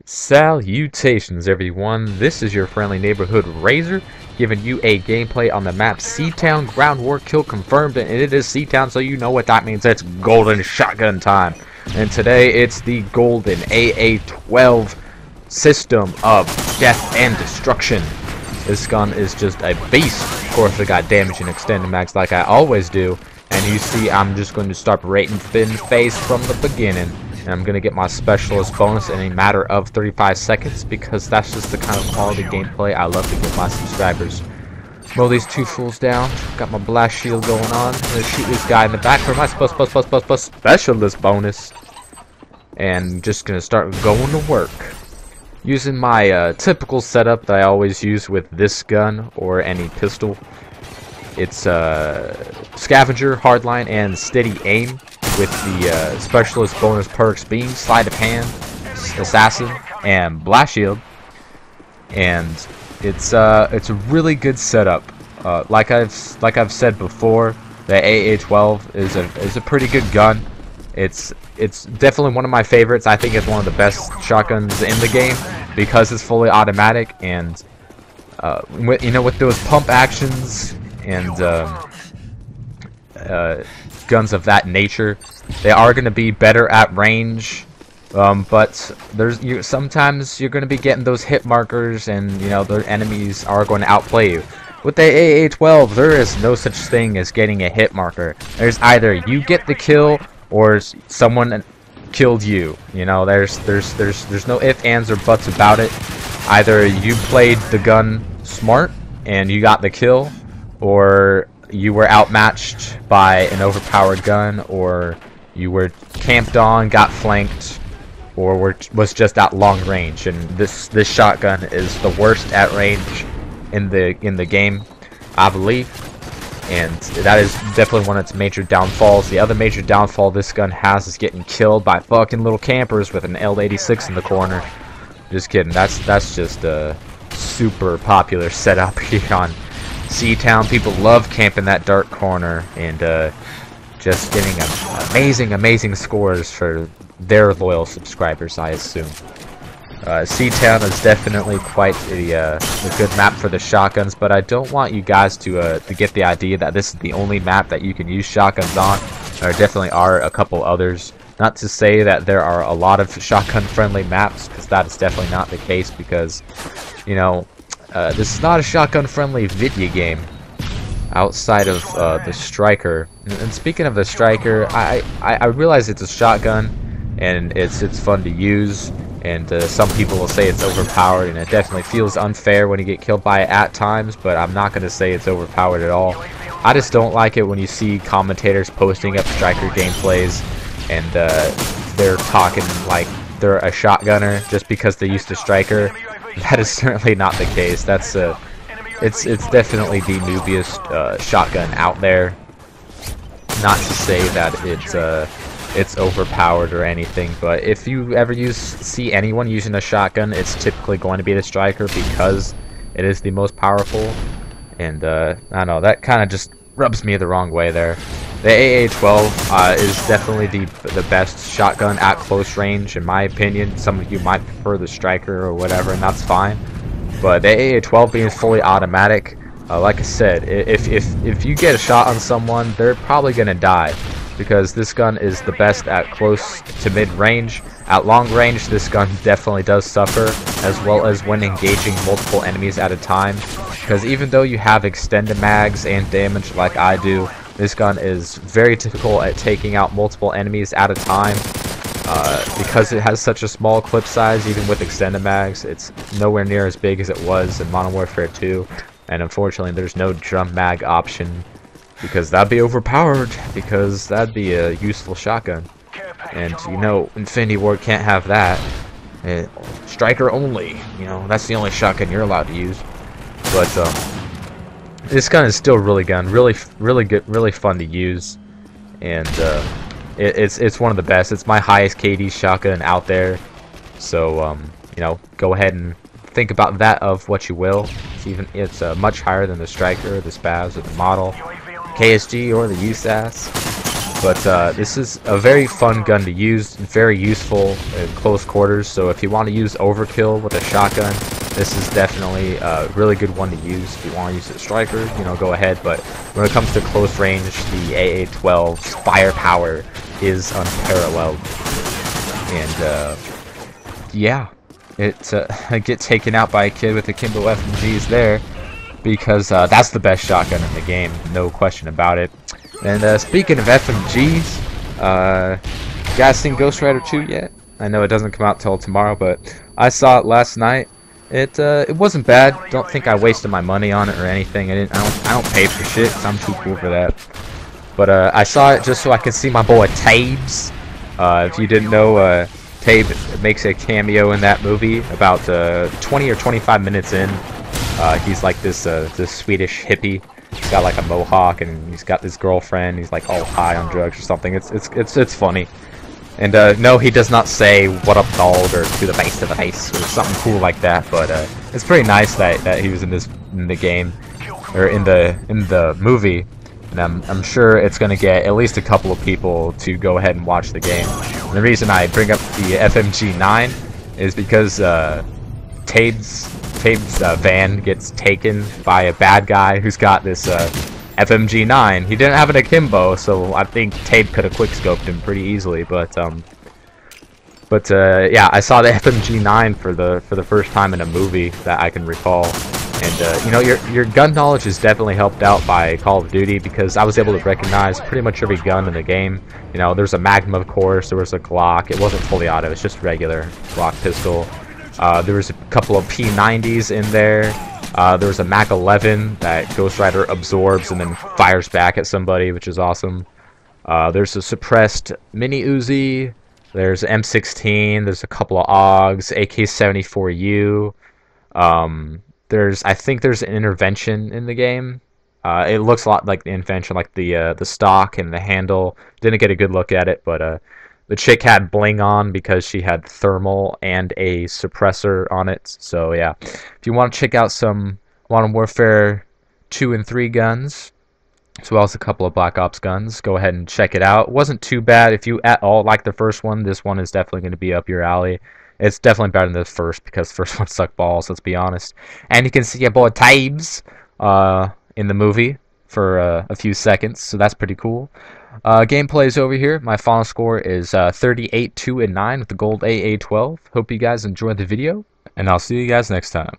Salutations everyone, this is your friendly neighborhood Razor, giving you a gameplay on the map C-Town. Ground war kill confirmed, and it is C-Town, so you know what that means. It's golden shotgun time. And today it's the golden AA-12 system of death and destruction. This gun is just a beast. Of course, I got damage and extended mags like I always do. And you see, I'm just going to start rating thin face from the beginning. And I'm going to get my specialist bonus in a matter of 35 seconds because that's just the kind of quality gameplay I love to give my subscribers. Mow these two fools down. Got my blast shield going on. I'm going to shoot this guy in the back for my specialist bonus. And just going to start going to work. Using my typical setup that I always use with this gun or any pistol. It's Scavenger, Hardline, and Steady Aim, with the specialist bonus perks being Sleight of Hand, Assassin, and Blast Shield. And it's a really good setup. Like I've said before, the AA-12 is a pretty good gun. It's definitely one of my favorites. I think it's one of the best shotguns in the game because it's fully automatic, and with those pump actions and guns of that nature, they are going to be better at range, but sometimes you're going to be getting those hit markers, and their enemies are going to outplay you. With the AA-12, there is no such thing as getting a hit marker. There's either you get the kill or someone killed you. There's no ifs, ands, or buts about it. Either you played the gun smart and you got the kill, or you were outmatched by an overpowered gun, or you were camped on, got flanked, or was just at long range. And this shotgun is the worst at range in the game, I believe, and that is definitely one of its major downfalls. The other major downfall this gun has is getting killed by fucking little campers with an L86 in the corner. Just kidding. That's just a super popular setup here on C-Town. People love camping that dark corner and just getting amazing scores for their loyal subscribers, I assume. C-Town is definitely quite a good map for the shotguns, but I don't want you guys to get the idea that this is the only map that you can use shotguns on. There definitely are a couple others. Not to say that there are a lot of shotgun-friendly maps, because that is definitely not the case, because, this is not a shotgun-friendly video game outside of the Striker. And speaking of the Striker, I realize it's a shotgun and it's fun to use, and some people will say it's overpowered, and it definitely feels unfair when you get killed by it at times, but I'm not going to say it's overpowered at all. I just don't like it when you see commentators posting up Striker gameplays and they're talking like they're a shotgunner just because they used a Striker. That is certainly not the case. That's it's definitely the noobiest shotgun out there. Not to say that it's overpowered or anything, but if you ever see anyone using a shotgun, it's typically going to be the Striker because it is the most powerful. And I don't know, that kind of just rubs me the wrong way there. The AA-12 is definitely the best shotgun at close range, in my opinion. Some of you might prefer the Striker or whatever, and that's fine. But the AA-12 being fully automatic, like I said, if you get a shot on someone, they're probably going to die, because this gun is the best at close to mid-range. At long range, this gun definitely does suffer, as well as when engaging multiple enemies at a time, because even though you have extended mags and damage like I do, this gun is very difficult at taking out multiple enemies at a time, because it has such a small clip size. Even with extended mags, it's nowhere near as big as it was in Modern Warfare 2, and unfortunately there's no drum mag option, because that'd be overpowered, because that'd be a useful shotgun. And Infinity Ward can't have that. Striker only, that's the only shotgun you're allowed to use. But this gun is still really good, really fun to use, and it's one of the best. It's my highest KD shotgun out there, so go ahead and think about that of what you will. It's much higher than the Striker, the Spaz, or the Model, KSG, or the USAS. But this is a very fun gun to use, very useful in close quarters, so if you want to use overkill with a shotgun, this is definitely a really good one to use. If you want to use a striker, you know, go ahead, but when it comes to close range, the AA-12's firepower is unparalleled. And yeah, I get taken out by a kid with a Kimbo FMGs there, because that's the best shotgun in the game, no question about it. And speaking of FMGs, you guys seen Ghost Rider 2 yet? I know it doesn't come out till tomorrow, but I saw it last night. It wasn't bad. Don't think I wasted my money on it or anything. I don't pay for shit, 'cause I'm too cool for that. But I saw it just so I could see my boy Tabes. If you didn't know, Tabe makes a cameo in that movie about 20 or 25 minutes in. He's like this Swedish hippie. He's got like a mohawk and he's got this girlfriend. He's like all high on drugs or something. It's funny. And no, he does not say "what up, dog" or "to the face of the face" or something cool like that. But it's pretty nice that he was in the game or in the movie. And I'm sure it's gonna get at least a couple of people to go ahead and watch the game. And the reason I bring up the FMG9 is because Tabe's van gets taken by a bad guy who's got this FMG9. He didn't have an akimbo, so I think Tabe could have quickscoped him pretty easily. But yeah, I saw the FMG9 for the first time in a movie that I can recall. And you know, your gun knowledge is definitely helped out by Call of Duty, because I was able to recognize pretty much every gun in the game. You know, there's a Magnum, of course. There was a Glock. It wasn't fully auto. It's just regular Glock pistol. There was a couple of P90s in there. There was a Mac 11 that Ghost Rider absorbs and then fires back at somebody, which is awesome. There's a suppressed mini Uzi. There's M16. There's a couple of AUGs, AK-74U. I think there's an intervention in the game. It looks a lot like the intervention, like the stock and the handle. Didn't get a good look at it, but the chick had bling on because she had thermal and a suppressor on it. So yeah, if you want to check out some Modern Warfare 2 and 3 guns, as well as a couple of Black Ops guns, go ahead and check it out. It wasn't too bad. If you at all like the first one, this one is definitely going to be up your alley. It's definitely better than the first, because the first one sucked balls, let's be honest. And you can see your boy Tabes in the movie for a few seconds, so that's pretty cool. Gameplay is over here. My final score is 38, 2, and 9 with the gold AA-12. Hope you guys enjoyed the video, and I'll see you guys next time.